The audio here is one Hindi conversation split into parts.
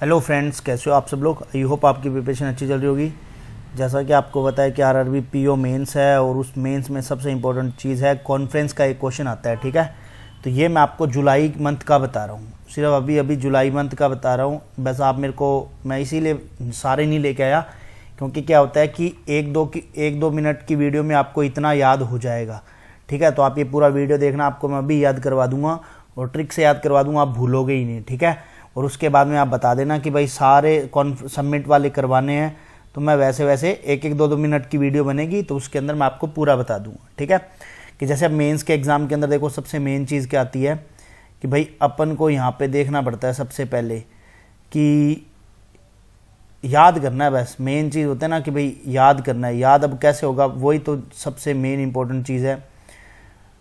हेलो फ्रेंड्स, कैसे हो आप सब लोग। आई होप आपकी प्रिपरेशन अच्छी चल रही होगी। जैसा कि आपको पता है कि आरआरबी पीओ मेंस है और उस मेंस में सबसे इंपॉर्टेंट चीज़ है कॉन्फ्रेंस का एक क्वेश्चन आता है। ठीक है, तो ये मैं आपको जुलाई मंथ का बता रहा हूँ, सिर्फ अभी जुलाई मंथ का बता रहा हूँ। बस आप मेरे को, मैं इसीलिए सारे नहीं लेके आया क्योंकि क्या होता है कि एक दो मिनट की वीडियो में आपको इतना याद हो जाएगा। ठीक है, तो आप ये पूरा वीडियो देखना, आपको मैं अभी याद करवा दूंगा और ट्रिक से याद करवा दूंगा, आप भूलोगे ही नहीं। ठीक है, और उसके बाद में आप बता देना कि भाई सारे सबमिट वाले करवाने हैं, तो मैं वैसे वैसे एक दो मिनट की वीडियो बनेगी तो उसके अंदर मैं आपको पूरा बता दूंगा। ठीक है, कि जैसे अब मेंस के एग्ज़ाम के अंदर देखो सबसे मेन चीज़ क्या आती है कि भाई अपन को यहाँ पे देखना पड़ता है सबसे पहले कि याद करना है। बस मेन चीज़ होता है ना कि भाई याद करना है। याद अब कैसे होगा, वही तो सबसे मेन इंपॉर्टेंट चीज़ है।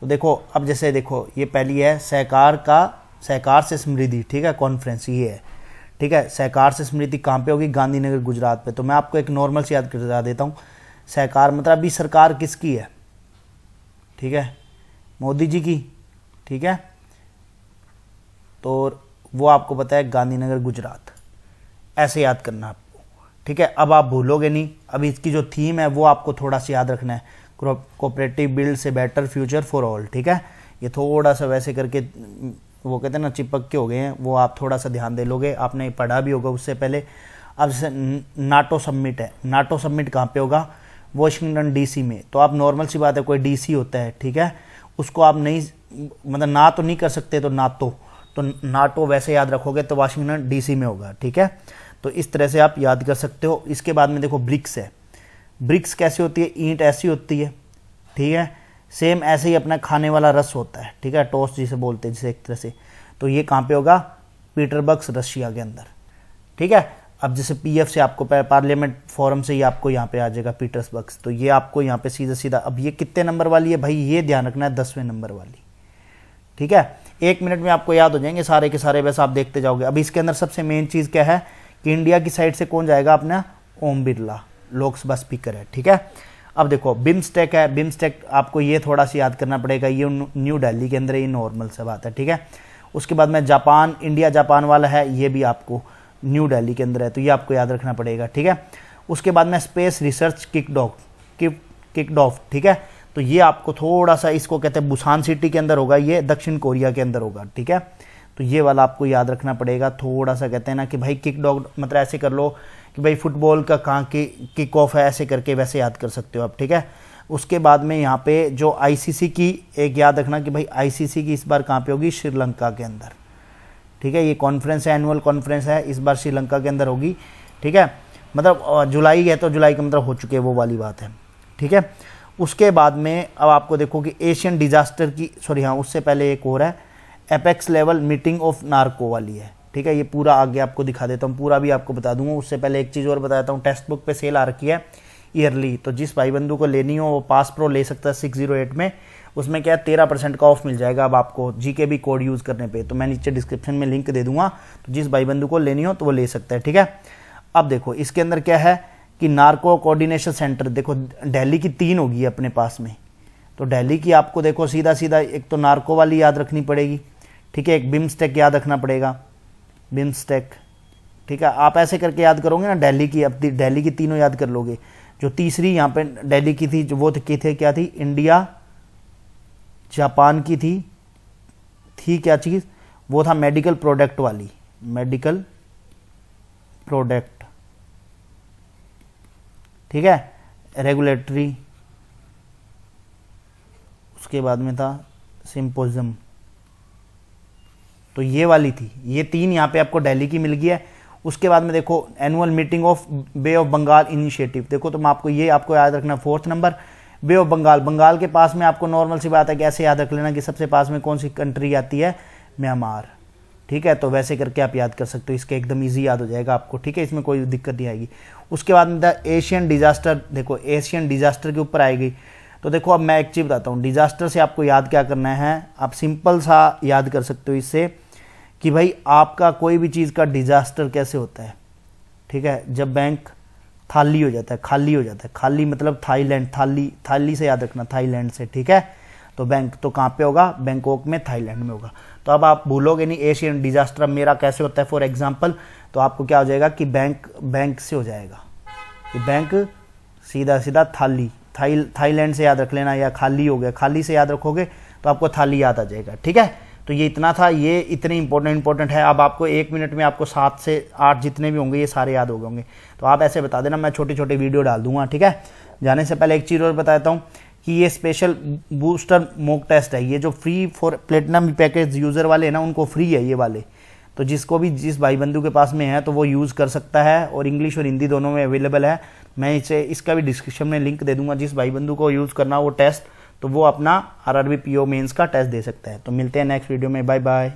तो देखो अब जैसे देखो ये पहली है सहकार से समृद्धि। ठीक है, कॉन्फ्रेंस ये है। ठीक है, सहकार से समृद्धि कहाँ पे होगी, गांधीनगर गुजरात पे। तो मैं आपको एक नॉर्मल से याद करा देता हूँ। सहकार मतलब अभी सरकार किसकी है, ठीक है, मोदी जी की। ठीक है, तो वो आपको पता है गांधीनगर गुजरात, ऐसे याद करना आपको। ठीक है, अब आप भूलोगे नहीं। अब इसकी जो थीम है वो आपको थोड़ा सा याद रखना है, कोऑपरेटिव बिल्ड से बेटर फ्यूचर फॉर ऑल। ठीक है, ये थोड़ा सा वैसे करके वो कहते हैं ना चिपक के हो गए हैं, वो आप थोड़ा सा ध्यान दे लोगे, आपने पढ़ा भी होगा उससे पहले। अब जैसे नाटो समिट है, नाटो समिट कहाँ पे होगा, वॉशिंगटन डीसी में। तो आप नॉर्मल सी बात है, कोई डीसी होता है, ठीक है, उसको आप नहीं मतलब ना तो नहीं कर सकते, तो नाटो वैसे याद रखोगे तो वाशिंगटन डीसी में होगा। ठीक है, तो इस तरह से आप याद कर सकते हो। इसके बाद में देखो ब्रिक्स है। ब्रिक्स कैसी होती है, ईंट ऐसी होती है। ठीक है, सेम ऐसे ही अपना खाने वाला रस होता है। ठीक है, टोस्ट जिसे बोलते हैं जिसे एक तरह से। तो ये कहाँ पे होगा, पीटरबर्ग रशिया के अंदर। ठीक है, अब जैसे पीएफ से आपको पार्लियामेंट फोरम से ही आपको यहाँ पे आ जाएगा पीटर्सबर्ग। तो ये आपको यहाँ पे सीधा सीधा, अब ये कितने नंबर वाली है भाई, ये ध्यान रखना है 10वें नंबर वाली। ठीक है, 1 मिनट में आपको याद हो जाएंगे सारे के सारे, वैसे आप देखते जाओगे। अब इसके अंदर सबसे मेन चीज़ क्या है कि इंडिया की साइड से कौन जाएगा, अपना ओम बिरला लोकसभा स्पीकर है। ठीक है, अब देखो बिम्स्टेक है। बिम्स्टेक आपको ये थोड़ा सा याद करना पड़ेगा, ये न्यू दिल्ली के अंदर, ये नॉर्मल सा बात है। ठीक है, उसके बाद में जापान, इंडिया जापान वाला है, ये भी आपको न्यू दिल्ली के अंदर है, तो ये आपको याद रखना पड़ेगा। ठीक है, उसके बाद में स्पेस रिसर्च किक्ड ऑफ। ठीक है, तो ये आपको थोड़ा सा, इसको कहते हैं बुसान सिटी के अंदर होगा, ये दक्षिण कोरिया के अंदर होगा। ठीक है, तो ये वाला आपको याद रखना पड़ेगा थोड़ा सा। कहते हैं ना कि भाई किक्ड ऑफ मतलब ऐसे कर लो कि भाई फुटबॉल का कहाँ किक ऑफ है, ऐसे करके वैसे याद कर सकते हो आप। ठीक है, उसके बाद में यहाँ पे जो आईसीसी की एक याद रखना कि भाई आईसीसी की इस बार कहाँ पे होगी, श्रीलंका के अंदर। ठीक है, ये कॉन्फ्रेंस है, एनुअल कॉन्फ्रेंस है, इस बार श्रीलंका के अंदर होगी। ठीक है, मतलब जुलाई है तो जुलाई का मतलब हो चुके, वो वाली बात है। ठीक है, उसके बाद में अब आपको देखो कि एशियन डिजास्टर की, सॉरी हाँ उससे पहले एक और है, apex level meeting of narco वाली है। ठीक है, ये पूरा आगे आपको दिखा देता हूँ, पूरा भी आपको बता दूंगा। उससे पहले एक चीज़ और बता देता हूँ, टेक्स्ट बुक पे सेल आ रखी है ईयरली, तो जिस भाई बंधु को लेनी हो वो पास प्रो ले सकता है 608 में। उसमें क्या है 13% का ऑफ मिल जाएगा अब आपको जीके भी कोड यूज़ करने पे। तो मैं नीचे डिस्क्रिप्शन में लिंक दे दूंगा, तो जिस भाई बंधु को लेनी हो तो वो ले सकता है। ठीक है, अब देखो इसके अंदर क्या है कि नार्को कोऑर्डिनेशन सेंटर, देखो दिल्ली की 3 होगी अपने पास में। तो दिल्ली की आपको देखो सीधा सीधा एक तो नार्को वाली याद रखनी पड़ेगी। ठीक है, एक बिम्स्टेक याद रखना पड़ेगा, बिम्स्टेक। ठीक है, आप ऐसे करके याद करोगे ना दिल्ली की, अब दिल्ली की तीनों याद कर लोगे। जो तीसरी यहाँ पे दिल्ली की थी, जो वो क्या थी, इंडिया जापान की थी क्या चीज़, वो था मेडिकल प्रोडक्ट वाली, मेडिकल प्रोडक्ट। ठीक है, रेगुलेटरी। उसके बाद में था सिंपोजियम, तो ये वाली थी। ये 3 यहाँ पे आपको दिल्ली की मिल गई है। उसके बाद में देखो annual meeting of bay of Bengal initiative, देखो तो मैं आपको ये आपको याद रखना 4th number, bay of Bengal. Bengal के पास में आपको नॉर्मल सी बात है कि ऐसे याद रख लेना कि सबसे पास में कौन सी कंट्री आती है, म्यांमार। ठीक है, तो वैसे करके आप याद कर सकते हो, इसके एकदम ईजी याद हो जाएगा आपको। ठीक है, इसमें कोई दिक्कत नहीं आएगी। उसके बाद में एशियन डिजास्टर, देखो एशियन डिजास्टर के ऊपर आएगी। तो देखो अब मैं एक चीज़ बताता हूँ, डिजास्टर से आपको याद क्या करना है, आप सिंपल सा याद कर सकते हो इससे कि भाई आपका कोई भी चीज़ का डिजास्टर कैसे होता है। ठीक है, जब बैंक खाली हो जाता है, खाली मतलब थाईलैंड, थाली से याद रखना, थाईलैंड से। ठीक है, तो बैंक तो कहाँ पे होगा, बैंकॉक में, थाईलैंड में होगा। तो अब आप भूलोगे नहीं एशियन डिजास्टर अब मेरा कैसे होता है फॉर एग्जाम्पल, तो आपको क्या हो जाएगा कि बैंक से हो जाएगा कि बैंक सीधा सीधा थाईलैंड से याद रख लेना, या खाली हो गया, खाली से याद रखोगे तो आपको थाली याद आ जाएगा। ठीक है, तो ये इतना था, ये इतने इंपॉर्टेंट है। अब आपको 1 मिनट में आपको 7 से 8 जितने भी होंगे ये सारे याद हो गए होंगे। तो आप ऐसे बता देना, मैं छोटी छोटी वीडियो डाल दूंगा। ठीक है, जाने से पहले एक चीज़ और बताता हूँ कि ये स्पेशल बूस्टर मॉक टेस्ट है, ये जो free for platinum package user वाले हैं ना उनको फ्री है ये वाले। तो जिस भाई बंधु के पास में है तो वो यूज़ कर सकता है, और इंग्लिश और हिंदी दोनों में अवेलेबल है। मैं इसका भी डिस्क्रिप्शन में लिंक दे दूंगा। जिस भाई बंधु को यूज़ करना वो टेस्ट, तो वो अपना RRB PO मेंस का टेस्ट दे सकता है। तो मिलते हैं नेक्स्ट वीडियो में, बाय बाय।